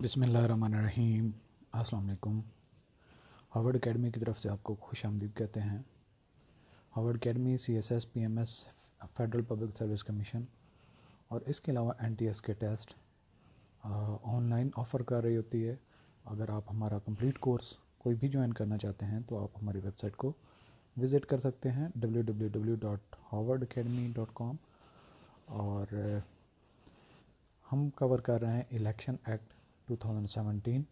बिस्मिल्लाहिर्रहमानिर्रहीम। अस्सलाम वालेकुम। हार्वर्ड एकेडमी की तरफ से आपको खुश आमदीद कहते हैं। Harvard academy CSS PMS federal public service commission और इसके अलावा NTS के टेस्ट ऑनलाइन ऑफ़र कर रही होती है। अगर आप हमारा कंप्लीट कोर्स कोई भी ज्वाइन करना चाहते हैं तो आप हमारी वेबसाइट को विज़िट कर सकते हैं www.harvardacademy.com। और हम कवर कर रहे हैं इलेक्शन एक्ट 2017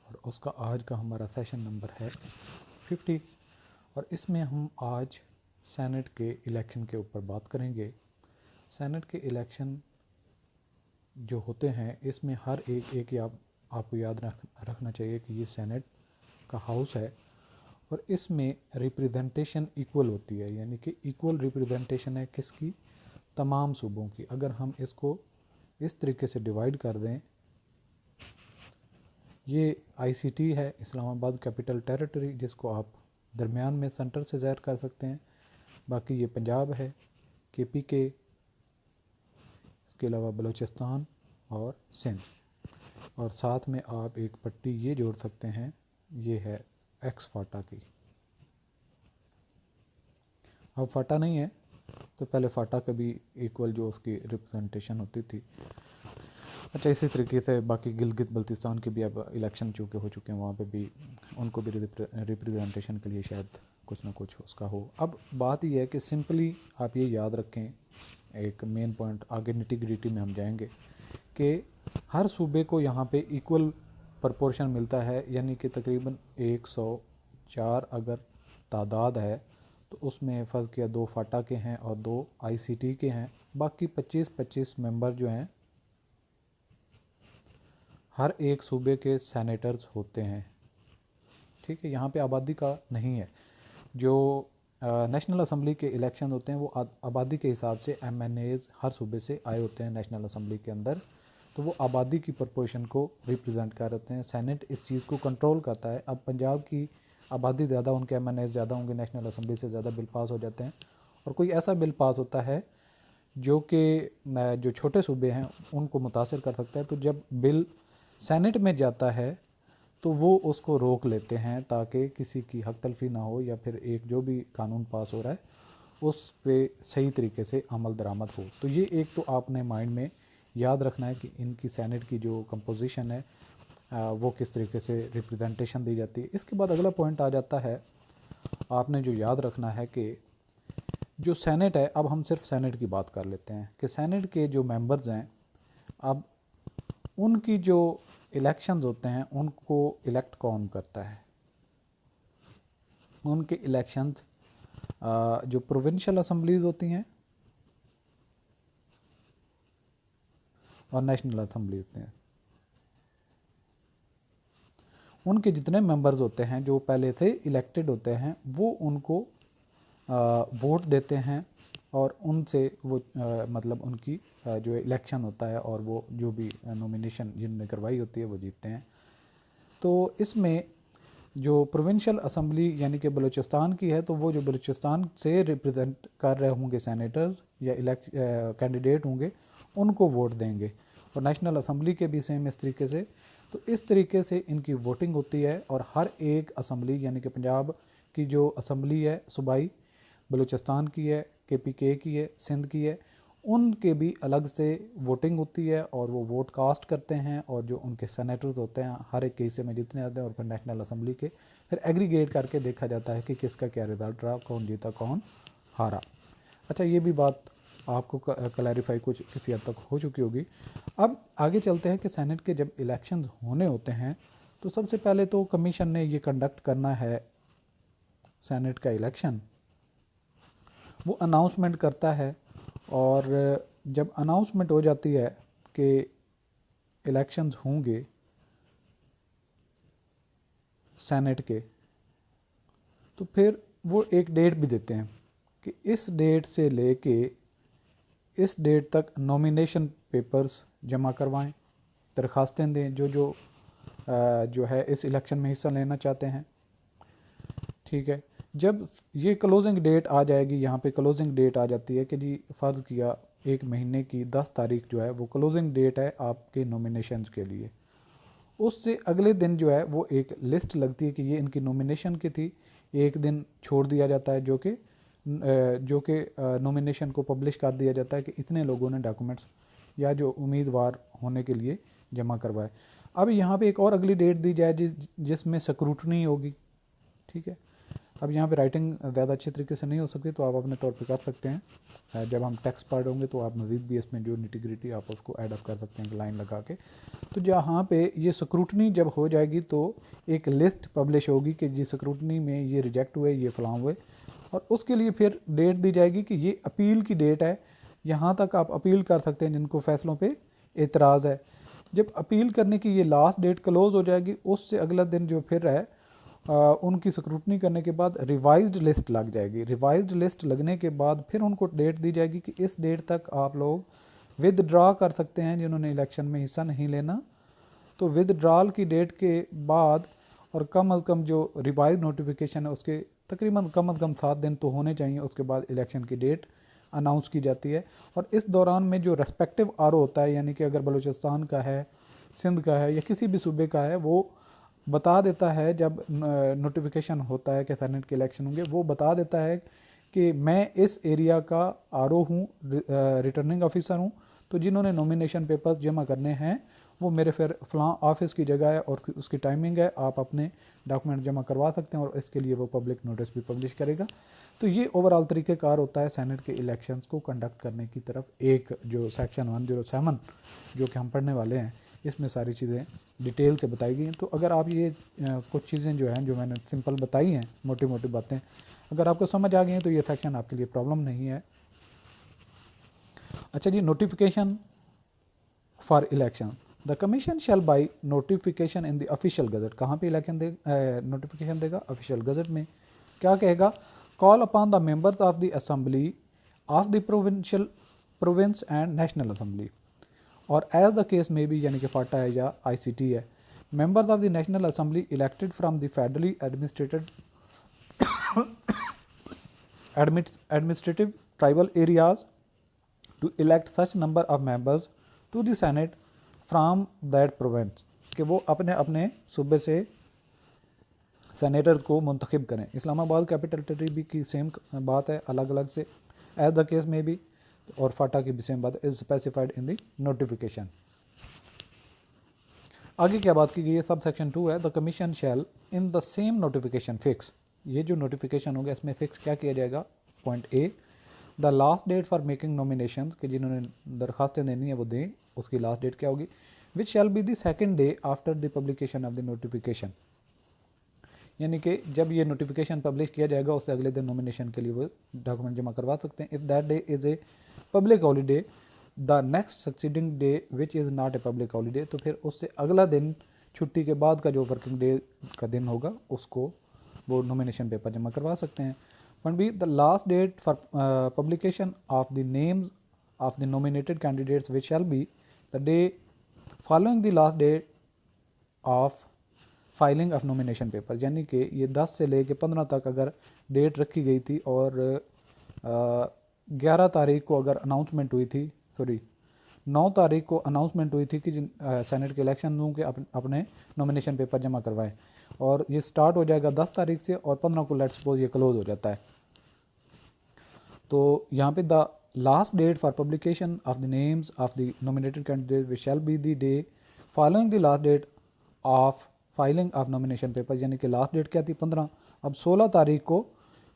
और उसका आज का हमारा सेशन नंबर है 50। और इसमें हम आज सेनेट के इलेक्शन के ऊपर बात करेंगे। सेनेट के इलेक्शन जो होते हैं इसमें हर एक आपको याद रखना चाहिए कि ये सेनेट का हाउस है और इसमें रिप्रेजेंटेशन इक्वल होती है, यानी कि इक्वल रिप्रेजेंटेशन है किसकी, तमाम सूबों की। अगर हम इसको इस तरीके से डिवाइड कर दें, ये ICT है, इस्लामाबाद कैपिटल टेरिटरी, जिसको आप दरमियान में सेंटर से ज़ाहिर कर सकते हैं। बाकी ये पंजाब है, KPK, इसके अलावा बलूचिस्तान और सिंध। और साथ में आप एक पट्टी ये जोड़ सकते हैं, ये है एक्स फाटा की। अब फाटा नहीं है तो पहले फाटा का भी इक्वल जो उसकी रिप्रेजेंटेशन होती थी। अच्छा, इसी तरीके से बाकी गिलगित बल्तिस्तान के भी अब इलेक्शन चूँकि हो चुके हैं, वहाँ पे भी उनको भी रिप्रेजेंटेशन के लिए शायद कुछ ना कुछ उसका हो। अब बात यह है कि सिंपली आप ये याद रखें, एक मेन पॉइंट, आगे निटी ग्रिटी में हम जाएंगे कि हर सूबे को यहाँ पे इक्वल प्रपोर्शन मिलता है, यानी कि तकरीबन 104 अगर तादाद है तो उसमें फ़र्ज़ किया 2 फाटा के हैं और 2 ICT के हैं। बाकी 25-25 मेंबर जो हैं हर एक सूबे के सेनेटर्स होते हैं। ठीक है, यहाँ पे आबादी का नहीं है। जो नेशनल असम्बली के इलेक्शन होते हैं वो आबादी के हिसाब से MNAs हर सूबे से आए होते हैं नेशनल असम्बली के अंदर, तो वो आबादी की प्रपोर्शन को रिप्रेजेंट कर रहे हैं। सेनेट इस चीज़ को कंट्रोल करता है। अब पंजाब की आबादी ज़्यादा, उनके MNAs ज़्यादा होंगे, नेशनल असम्बली से ज़्यादा बिल पास हो जाते हैं। और कोई ऐसा बिल पास होता है जो कि जो छोटे सूबे हैं उनको मुतासर कर सकता है, तो जब बिल सेनेट में जाता है तो वो उसको रोक लेते हैं ताकि किसी की हक तलफी ना हो, या फिर एक जो भी कानून पास हो रहा है उस पे सही तरीके से अमल दरामद हो। तो ये एक तो आपने माइंड में याद रखना है कि इनकी सेनेट की जो कंपोजिशन है वो किस तरीके से रिप्रेजेंटेशन दी जाती है। इसके बाद अगला पॉइंट आ जाता है, आपने जो याद रखना है कि जो सेनेट है, अब हम सिर्फ सेनेट की बात कर लेते हैं कि सेनेट के जो मेंबर्स हैं, अब उनकी जो इलेक्शंस होते हैं उनको इलेक्ट कौन करता है। उनके इलेक्शंस जो प्रोविंशियल असम्बलीज होती हैं और नेशनल असम्बली होते हैं, उनके जितने मेंबर्स होते हैं जो पहले से इलेक्टेड होते हैं वो उनको वोट देते हैं और उनसे वो मतलब उनकी जो इलेक्शन होता है और वो जो भी नॉमिनेशन जिनने करवाई होती है वो जीतते हैं। तो इसमें जो प्रोविंशियल असम्बली यानी कि बलूचिस्तान की है, तो वो जो बलूचिस्तान से रिप्रेजेंट कर रहे होंगे सेनेटर्स या कैंडिडेट होंगे उनको वोट देंगे। और नेशनल असम्बली के भी सेम इस तरीके से। तो इस तरीके से इनकी वोटिंग होती है और हर एक असम्बली यानी कि पंजाब की जो असम्बली है सूबाई, बलूचिस्तान की है, KPK की है, सिंध की है, उनके भी अलग से वोटिंग होती है और वो वोट कास्ट करते हैं। और जो उनके सेनेटर्स होते हैं हर एक के हिस्से में जितने आते हैं, और फिर नेशनल असम्बली के फिर एग्रीगेट करके देखा जाता है कि किसका क्या रिज़ल्ट रहा, कौन जीता कौन हारा। अच्छा, ये भी बात आपको क्लैरिफाई कुछ किसी हद तक हो चुकी होगी। अब आगे चलते हैं कि सेनेट के जब इलेक्शंस होने होते हैं तो सबसे पहले तो कमीशन ने ये कंडक्ट करना है सेनेट का इलेक्शन, वो अनाउंसमेंट करता है। और जब अनाउंसमेंट हो जाती है कि इलेक्शंस होंगे सेनेट के, तो फिर वो एक डेट भी देते हैं कि इस डेट से लेके इस डेट तक नॉमिनेशन पेपर्स जमा करवाएं, दरखास्तें दें जो है इस इलेक्शन में हिस्सा लेना चाहते हैं। ठीक है, जब ये क्लोजिंग डेट आ जाएगी, यहाँ पे क्लोजिंग डेट आ जाती है कि जी फ़र्ज़ किया 1 महीने की 10 तारीख जो है वो क्लोजिंग डेट है आपके नॉमिनेशंस के लिए। उससे अगले दिन जो है वो एक लिस्ट लगती है कि ये इनकी नॉमिनेशन की थी, एक दिन छोड़ दिया जाता है जो कि नॉमिनेशन को पब्लिश कर दिया जाता है कि इतने लोगों ने डॉक्यूमेंट्स या जो उम्मीदवार होने के लिए जमा करवाए। अब यहाँ पे एक और अगली डेट दी जाए जिसमें स्क्रूटनी होगी, ठीक है। अब यहाँ पे राइटिंग ज़्यादा अच्छे तरीके से नहीं हो सकती तो आप अपने तौर पे कर सकते हैं। जब हम टेक्स्ट पढ़ होंगे तो आप मज़ीद भी इसमें जो निटिग्रिटी आप उसको ऐड अप कर सकते हैं लाइन लगा के। तो जहाँ पे ये स्क्रूटनी जब हो जाएगी तो एक लिस्ट पब्लिश होगी कि जी स्क्रूटनी में ये रिजेक्ट हुए, ये फलां हुए, और उसके लिए फिर डेट दी जाएगी कि ये अपील की डेट है, यहाँ तक आप अपील कर सकते हैं जिनको फैसलों पे एतराज़ है। जब अपील करने की ये लास्ट डेट क्लोज़ हो जाएगी, उससे अगला दिन जो फिर है उनकी स्क्रूटनी करने के बाद रिवाइज्ड लिस्ट लग जाएगी। रिवाइज्ड लिस्ट लगने के बाद फिर उनको डेट दी जाएगी कि इस डेट तक आप लोग विदड्रॉ कर सकते हैं जिन्होंने इलेक्शन में हिस्सा नहीं लेना। तो विदड्रॉल की डेट के बाद और कम अज़ कम जो रिवाइज नोटिफिकेशन है उसके तकरीबन कम अज़ कम 7 दिन तो होने चाहिए, उसके बाद इलेक्शन की डेट अनाउंस की जाती है। और इस दौरान में जो रेस्पेक्टिव आर होता है, यानी कि अगर बलूचिस्तान का है, सिंध का है या किसी भी सूबे का है, वो बता देता है जब नोटिफिकेशन होता है कि सेनेट के इलेक्शन होंगे, वो बता देता है कि मैं इस एरिया का आरओ हूँ, रिटर्निंग ऑफिसर हूँ, तो जिन्होंने नॉमिनेशन पेपर्स जमा करने हैं वो मेरे फिर फ़लाँ ऑफिस की जगह है और उसकी टाइमिंग है, आप अपने डॉक्यूमेंट जमा करवा सकते हैं और इसके लिए वो पब्लिक नोटिस भी पब्लिश करेगा। तो ये ओवरऑल तरीक़ेकार होता है सेनेट के इलेक्शंस को कंडक्ट करने की तरफ। एक जो सेक्शन 107 जो कि हम पढ़ने वाले हैं, इसमें सारी चीज़ें डिटेल से बताई गई हैं। तो अगर आप ये कुछ चीज़ें जो हैं जो मैंने सिंपल बताई हैं, मोटी मोटी बातें, अगर आपको समझ आ गई हैं तो ये सेक्शन आपके लिए प्रॉब्लम नहीं है। अच्छा जी, notification for election. The commission shall by notification in the official gazette. कहाँ पे इलेक्शन नोटिफिकेशन देगा? ऑफिशियल गजट में। क्या कहेगा? Call upon the members of the assembly of the province and national assembly और एज द केस में भी, यानी कि फाटा है या ICT है, members of the national assembly elected from the federally administrative tribal areas to elect such number of members to the senate from that province, कि वो अपने अपने सूबे से सेनेटर्स को मुंतखब करें। इस्लामाबाद कैपिटल टेरिटरी की सेम बात है, अलग अलग से एज द केस में भी, और फाटा की भी सेम बात is specified in the notification. आगे क्या बात की गई है? सब सेक्शन 2 है, the commission shall in the same notification fix. ये जो नोटिफिकेशन होगा इसमें फिक्स क्या किया जाएगा? Point A, the last date for making nomination, कि जिन्होंने दरखास्तें देनी है वो दें, उसकी लास्ट डेट क्या होगी? Which shall be the second day after the publication of the notification, यानी कि जब ये नोटिफिकेशन पब्लिश किया जाएगा उससे अगले दिन नॉमिनेशन के लिए वो डॉक्यूमेंट जमा करवा सकते हैं। If that day is a public holiday, the next succeeding day which is not a public holiday, तो फिर उससे अगला दिन छुट्टी के बाद का जो वर्किंग डे का दिन होगा उसको वो नॉमिनेशन पेपर जमा करवा सकते हैं। Point B, the last date for publication of the names of the nominated candidates which shall be the day following the last date of filing of nomination paper, यानी कि ये 10 से लेके 15 तक अगर डेट रखी गई थी और 11 तारीख को अगर अनाउंसमेंट हुई थी, 9 तारीख को अनाउंसमेंट हुई थी कि सेनेट के इलेक्शन हों के अपने नॉमिनेशन पेपर जमा करवाएं, और ये स्टार्ट हो जाएगा 10 तारीख से और 15 को लेट्स सपोज ये क्लोज हो जाता है। तो यहाँ पे the last date for publication of the names of the nominated candidate which shall be the day following the last date of filing of nomination paper, यानी कि लास्ट डेट क्या थी? 15। अब 16 तारीख को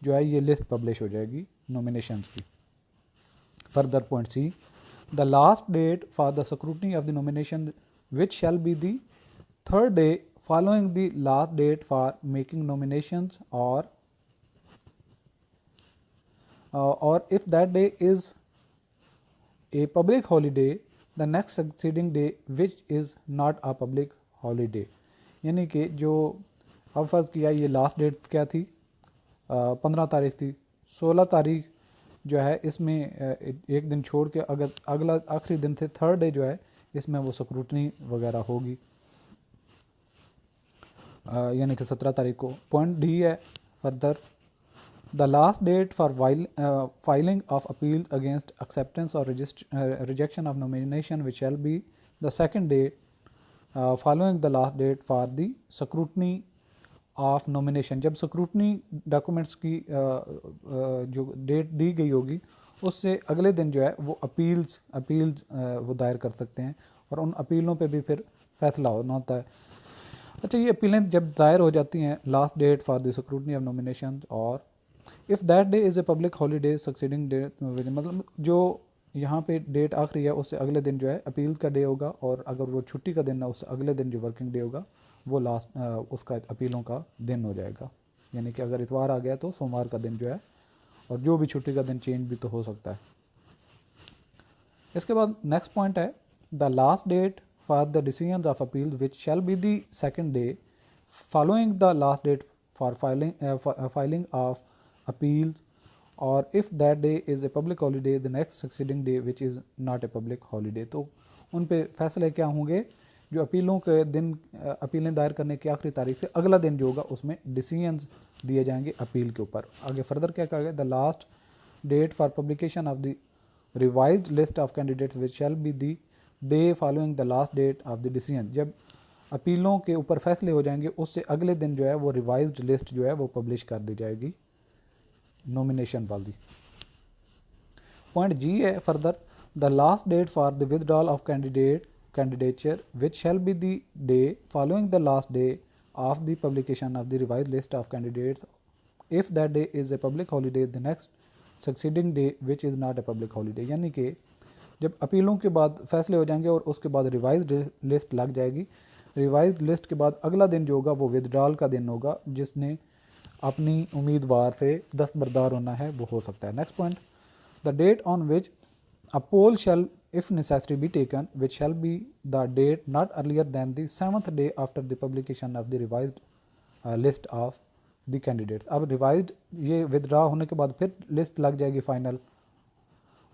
जो है ये लिस्ट पब्लिश हो जाएगी नॉमिनेशन की। Further point C, the last date for the scrutiny of the nomination which shall be the third day following the last date for making nominations और if that day is a public holiday, the next succeeding day which is not a public holiday, यानी कि जो अब फर्ज किया ये last date क्या थी? 15 तारीख थी। 16 तारीख जो है इसमें एक दिन छोड़ के अगर अगला आखिरी दिन से थर्ड डे जो है इसमें वो स्क्रूटनी वगैरह होगी, यानी कि 17 तारीख को। पॉइंट D है further, the last date for filing of appeal against acceptance और rejection of nomination which shall be the second day following the last date for the scrutiny of nomination. जब scrutiny documents की जो date दी गई होगी उससे अगले दिन जो है वो अपील्स वो दायर कर सकते हैं और उन अपीलों पे भी फिर फैसला होना होता है। अच्छा, ये अपीलें जब दायर हो जाती हैं, last date for the scrutiny of nomination, और if that day is a public holiday succeeding day, मतलब जो यहाँ पे डेट आखिरी है उससे अगले दिन जो है अपील का डे होगा, और अगर वो छुट्टी का दिन है उससे अगले दिन जो वर्किंग डे होगा वो लास्ट उसका अपीलों का दिन हो जाएगा। यानी कि अगर इतवार आ गया तो सोमवार का दिन जो है, और जो भी छुट्टी का दिन चेंज भी तो हो सकता है। इसके बाद नेक्स्ट पॉइंट है the last date for the decision of appeal which shall be the second day following the last date for filing of appeals, और if that day is a public holiday the next succeeding day which is not a public holiday. तो उन पे फैसले क्या होंगे, जो अपीलों के दिन अपीलें दायर करने की आखिरी तारीख से अगला दिन जो होगा उसमें डिसीजंस दिए जाएंगे अपील के ऊपर। आगे फर्दर क्या कहा गया, the last date for publication of the revised list of candidates which shall be the day following the last date of the decision. जब अपीलों के ऊपर फैसले हो जाएंगे उससे अगले दिन जो है वो रिवाइज्ड लिस्ट जो है वो पब्लिश कर दी जाएगी नॉमिनेशन वाली। पॉइंट जी है further the last date for the withdrawal of candidature which shall be the day following the last day of the publication of the revised list of candidates if that day is a public holiday the next succeeding day which is not a public holiday। यानी कि जब अपीलों के बाद फैसले हो जाएंगे और उसके बाद रिवाइज्ड लिस्ट लग जाएगी, रिवाइज्ड लिस्ट के बाद अगला दिन जो होगा वो विदड्रॉल का दिन होगा, जिसने अपनी उम्मीदवार से दस्तबरदार होना है वो हो सकता है। Next point the date on which a poll shall if necessary be taken which shall be the date not earlier than the 7th day after the publication of the revised list of the candidates। अब revised ये withdraw होने के बाद फिर list लग जाएगी final,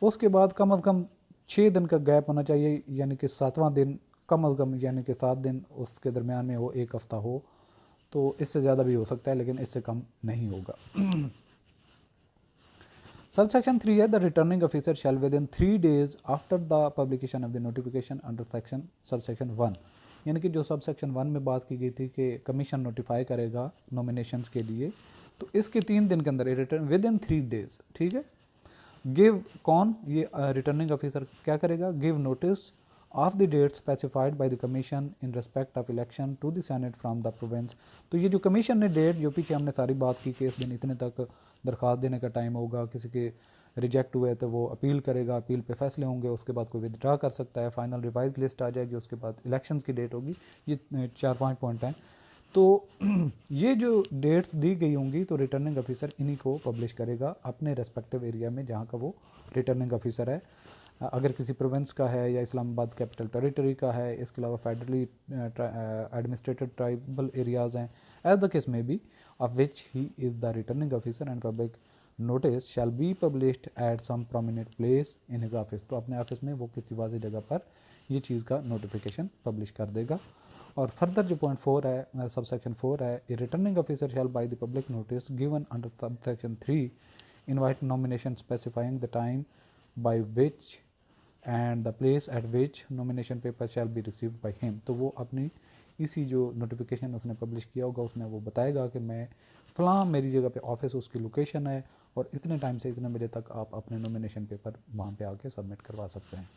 उसके बाद कम अज़ कम 6 दिन का गैप होना चाहिए, यानी कि 7वां दिन कम अज़ कम, यानी कि 7 दिन उसके दरमियान में हो, एक हफ़्ता हो, तो इससे ज़्यादा भी हो सकता है लेकिन इससे कम नहीं होगा। Subsection 3 है the returning officer shell with in 3 days after the publication of the notification under section subsection 1। यानी कि जो सबसेक्शन 1 में बात की गई थी कि कमीशन नोटिफाई करेगा नॉमिनेशंस के लिए, तो इसके 3 दिन के अंदर रिटर्न विद इन 3 days, ठीक है। गिव कौन, ये रिटर्निंग ऑफिसर क्या करेगा, give notice of the date specified by the commission in respect of election to the senate from the province. तो ये जो कमीशन ने डेट, जो पीछे हमने सारी बात की कि इस दिन इतने तक दरख्वास्त देने का टाइम होगा, किसी के रिजेक्ट हुए तो वो अपील करेगा, अपील पे फैसले होंगे, उसके बाद कोई विदड्रा कर सकता है, फाइनल रिवाइज लिस्ट आ जाएगी, उसके बाद इलेक्शंस की डेट होगी। ये 4-5 पॉइंट हैं। तो ये जो डेट्स दी गई होंगी तो रिटर्निंग ऑफिसर इन्हीं को पब्लिश करेगा अपने रेस्पेक्टिव एरिया में जहाँ का वो रिटर्निंग ऑफिसर है। अगर किसी प्रोविंस का है या इस्लामाबाद कैपिटल टेरिटरी का है, इसके अलावा फेडरली एडमिनिस्ट्रेटेड ट्राइबल एरियाज़ हैं, एज द केस में B of which he is the returning officer and public notice shall be published at some prominent place in his office। तो अपने ऑफिस में वो किसी वाज़ेह जगह पर ये चीज़ का नोटिफिकेशन पब्लिश कर देगा। और फर्दर जो पॉइंट 4 है, सबसेक्शन 4 है, a returning officer shall by the public notice given under subsection 3 invite nomination specifying the time by which and the place at which nomination paper shall be received by him. तो वो अपनी इसी जो notification उसने publish किया होगा उसमें वो बताएगा कि मैं फ़लाँ मेरी जगह पे ऑफिस, उसकी लोकेशन है और इतने टाइम से इतने बजे तक आप अपने नॉमिनेशन पेपर वहाँ पे आके सबमिट करवा सकते हैं।